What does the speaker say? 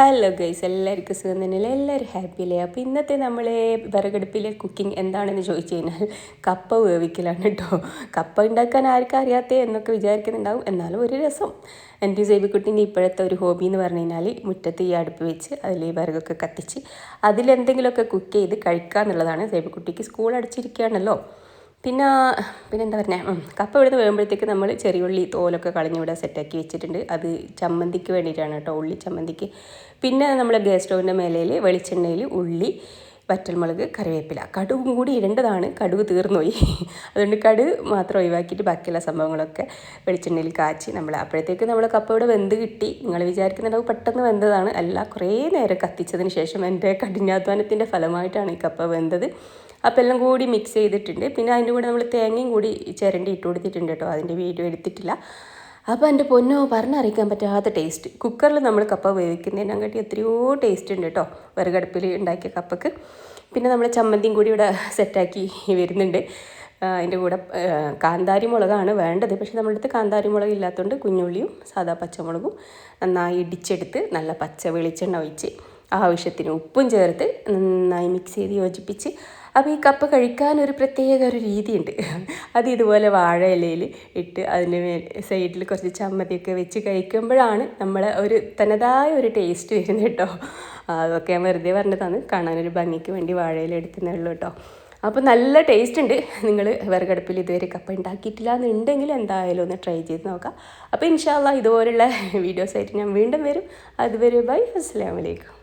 Hello guys, എല്ലാവർക്കും സുഖം തന്നെയല്ലേ? എല്ലാവരും ഹാപ്പി അല്ലേ? അപ്പോൾ ഇന്നത്തെ നമ്മളെ വിറകടുപ്പിലെ കുക്കിംഗ് എന്താണെന്ന് ചോദിച്ചു കഴിഞ്ഞാൽ കപ്പ വേവിക്കലാണ് കേട്ടോ. കപ്പ ഉണ്ടാക്കാൻ ആർക്കും അറിയാത്തേ എന്നൊക്കെ വിചാരിക്കുന്നുണ്ടാവും, എന്നാലും ഒരു രസം. എൻ്റെ സേബിക്കുട്ടീൻ്റെ ഇപ്പോഴത്തെ ഒരു ഹോബി എന്ന് പറഞ്ഞു കഴിഞ്ഞാൽ മുറ്റത്ത് ഈ അടുപ്പ് വെച്ച് അതിൽ വിറകൊക്കെ കത്തിച്ച് അതിലെന്തെങ്കിലുമൊക്കെ കുക്ക് ചെയ്ത് കഴിക്കുക എന്നുള്ളതാണ്. സേബിക്കുട്ടിക്ക് സ്കൂൾ അടച്ചിരിക്കുകയാണല്ലോ. പിന്നെ എന്താ പറയുക, കപ്പ ഇവിടുന്ന് വേകുമ്പോഴത്തേക്ക് നമ്മൾ ചെറിയ ഉള്ളി തോലൊക്കെ കളഞ്ഞിവിടെ സെറ്റാക്കി വെച്ചിട്ടുണ്ട്. അത് ചമ്മന്തിക്ക് വേണ്ടിയിട്ടാണ് കേട്ടോ, ഉള്ളി ചമ്മന്തിക്ക്. പിന്നെ നമ്മൾ ഗ്യാസ് സ്റ്റൗവിൻ്റെ മേലയിൽ വെളിച്ചെണ്ണയിൽ ഉള്ളി, വറ്റൽമുളക്, കറിവേപ്പില, കടുകും കൂടി ഇടേണ്ടതാണ്. കടുക് തീർന്നുപോയി, അതുകൊണ്ട് കടുക് മാത്രം ഒഴിവാക്കിയിട്ട് ബാക്കിയുള്ള സംഭവങ്ങളൊക്കെ വെളിച്ചെണ്ണയിൽ കാച്ചി അപ്പോഴത്തേക്ക് നമ്മൾ കപ്പ ഇവിടെ വെന്ത് കിട്ടി. നിങ്ങൾ വിചാരിക്കുന്നുണ്ടാവും പെട്ടെന്ന് വെന്തതാണ്. അല്ല, കുറേ നേരം കത്തിച്ചതിന് ശേഷം എൻ്റെ കഠിനാധ്വാനത്തിൻ്റെ ഫലമായിട്ടാണ് ഈ കപ്പ വെന്തത്. അപ്പോൾ എല്ലാം കൂടി മിക്സ് ചെയ്തിട്ടുണ്ട്. പിന്നെ അതിൻ്റെ കൂടെ നമ്മൾ തേങ്ങയും കൂടി ചിരണ്ടി ഇട്ട് കൊടുത്തിട്ടുണ്ട് കേട്ടോ. അതിൻ്റെ വീഡിയോ എടുത്തിട്ടില്ല. അപ്പോൾ എൻ്റെ പൊന്നോ, പറഞ്ഞറിയിക്കാൻ പറ്റാത്ത ടേസ്റ്റ്. കുക്കറിൽ നമ്മൾ കപ്പ വേവിക്കുന്നതിനെക്കാട്ടി എത്രയോ ടേസ്റ്റ് ഉണ്ട് കേട്ടോ വിറകടുപ്പിൽ ഉണ്ടാക്കിയ കപ്പക്ക്. പിന്നെ നമ്മൾ ചമ്മന്തിയും കൂടി ഇവിടെ സെറ്റാക്കി വരുന്നുണ്ട്. അതിൻ്റെ കൂടെ കാന്താരി മുളകാണ് വേണ്ടത്. പക്ഷേ നമ്മുടെ അടുത്ത് കാന്താരി മുളക് ഇല്ലാത്തതുകൊണ്ട് കുഞ്ഞുള്ളിയും സാദാ പച്ചമുളകും നന്നായി ഇടിച്ചെടുത്ത് നല്ല പച്ച വെളിച്ചെണ്ണ ഒഴിച്ച് ആവശ്യത്തിന് ഉപ്പും ചേർത്ത് നന്നായി മിക്സ് ചെയ്ത് യോജിപ്പിച്ച്. അപ്പോൾ ഈ കപ്പ കഴിക്കാൻ ഒരു പ്രത്യേക ഒരു രീതിയുണ്ട്. അത് ഇതുപോലെ വാഴ ഇലയിൽ ഇട്ട് അതിൻ്റെ സൈഡിൽ കുറച്ച് ചമ്മന്തിയൊക്കെ വെച്ച് കഴിക്കുമ്പോഴാണ് നമ്മളെ ഒരു തനതായ ഒരു ടേസ്റ്റ് വരുന്നത് കേട്ടോ. അതൊക്കെ ഞാൻ വെറുതെ പറഞ്ഞതാണ്, കാണാനൊരു ഭംഗിക്ക് വേണ്ടി വാഴയില എടുത്തതേ ഉള്ളൂ കേട്ടോ. അപ്പോൾ നല്ല ടേസ്റ്റ് ഉണ്ട്. നിങ്ങൾ വിറകടുപ്പിൽ ഇതുവരെ കപ്പ ഉണ്ടാക്കിയിട്ടില്ല എന്നുണ്ടെങ്കിൽ എന്തായാലും ഒന്ന് ട്രൈ ചെയ്ത് നോക്കാം. അപ്പോൾ ഇൻഷാ അല്ലാഹ് ഇതുപോലുള്ള വീഡിയോസായിട്ട് ഞാൻ വീണ്ടും വരും. അതുവരെ ബൈ, അസ്സലാമു അലൈക്കും.